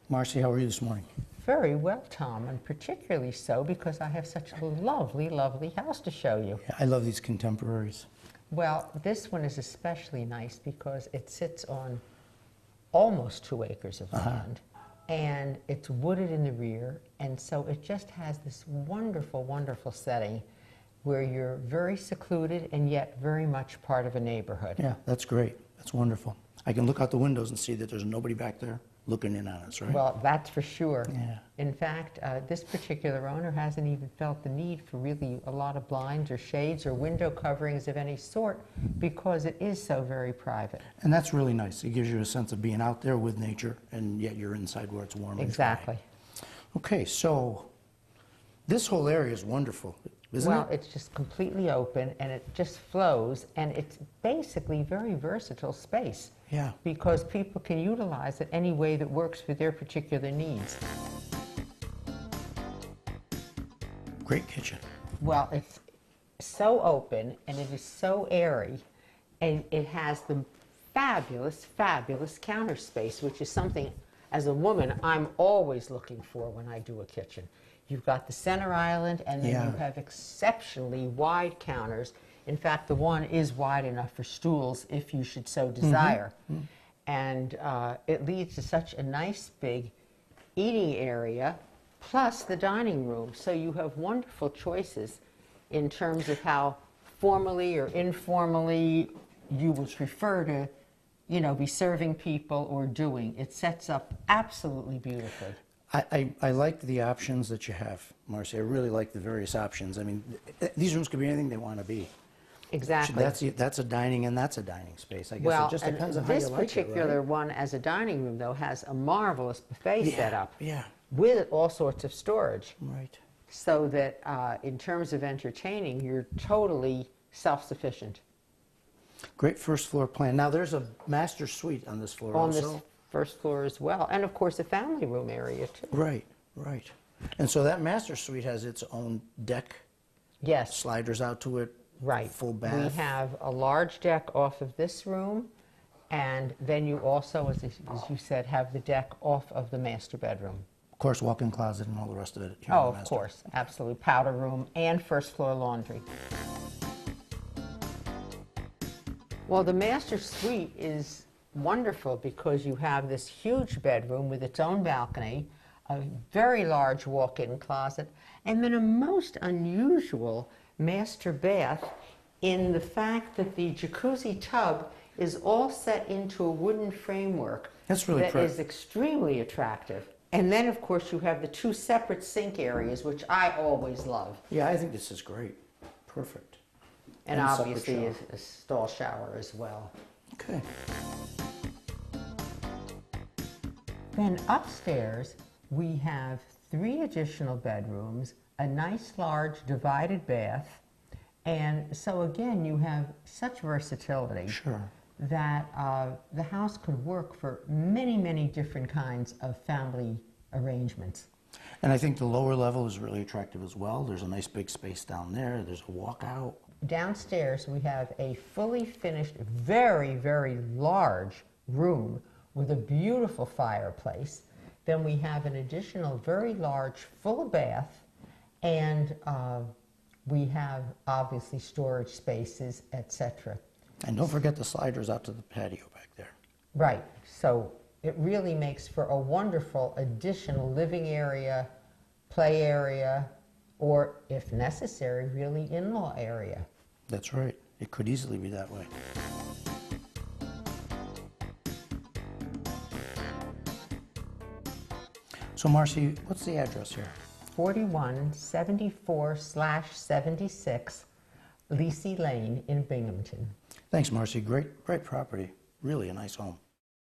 Marcy, how are you this morning? Very well, Tom, and particularly so because I have such a lovely, lovely house to show you. Yeah, I love these contemporaries. Well, this one is especially nice because it sits on almost 2 acres of land, and it's wooded in the rear, and so it just has this wonderful, wonderful setting where you're very secluded and yet very much part of a neighborhood. Yeah, that's great. That's wonderful. I can look out the windows and see that there's nobody back there looking in on us, right? Well, that's for sure. Yeah. In fact, this particular owner hasn't even felt the need for really a lot of blinds or shades or window coverings of any sort because it is so very private. And that's really nice. It gives you a sense of being out there with nature, and yet you're inside where it's warm and Exactly. dry. Okay, so this whole area is wonderful, isn't it? Well, it's just completely open, and it just flows, and it's basically very versatile space. Yeah. Because people can utilize it any way that works for their particular needs. Great kitchen. Well, it's so open, and it is so airy, and it has the fabulous, fabulous counter space, which is something, as a woman, I'm always looking for when I do a kitchen. You've got the center island, and then you have exceptionally wide counters. In fact, the one is wide enough for stools if you should so desire. And it leads to such a nice big eating area, plus the dining room. So you have wonderful choices in terms of how formally or informally you would prefer to, you know, be serving people or doing. It sets up absolutely beautifully. I like the options that you have, Marcy. I really like the various options. I mean, these rooms could be anything they want to be. Exactly. That's a dining and that's a dining space. I guess Well, it just depends on how you like it, this particular right? one as a dining room, though, has a marvelous buffet set up Yeah, with all sorts of storage. right. So that in terms of entertaining, you're totally self-sufficient. Great first floor plan. Now there's a master suite on this floor On also. this first floor as well. And, of course, a family room area, too. Right, right. And so that master suite has its own deck, Yes. sliders out to it, Right. full bath. We have a large deck off of this room, and then you also, as you said, have the deck off of the master bedroom. Of course, walk-in closet and all the rest of it. Here Oh, in the of master. course, absolutely. Powder room and first floor laundry. Well, the master suite is wonderful because you have this huge bedroom with its own balcony, a very large walk-in closet, and then a most unusual master bath in the fact that the jacuzzi tub is all set into a wooden framework. That's really that is extremely attractive. And then, of course, you have the 2 separate sink areas, which I always love. Yeah, I think this is great. Perfect. And separate obviously shower. a stall shower as well. Okay. Then upstairs, we have 3 additional bedrooms, a nice large divided bath, and so again, you have such versatility Sure. that the house could work for many, many different kinds of family arrangements. And I think the lower level is really attractive as well. There's a nice big space down there. There's a walkout. Downstairs, we have a fully finished, very, very large room with a beautiful fireplace. Then we have an additional very large full bath, and we have obviously storage spaces, etc. And don't forget the sliders out to the patio back there. Right, so it really makes for a wonderful additional living area, play area, or if necessary, really in-law area. That's right. It could easily be that way. So Marcy, what's the address here? 4174/76 Lisi Lane in Binghamton. Thanks, Marcy. Great property. Really a nice home.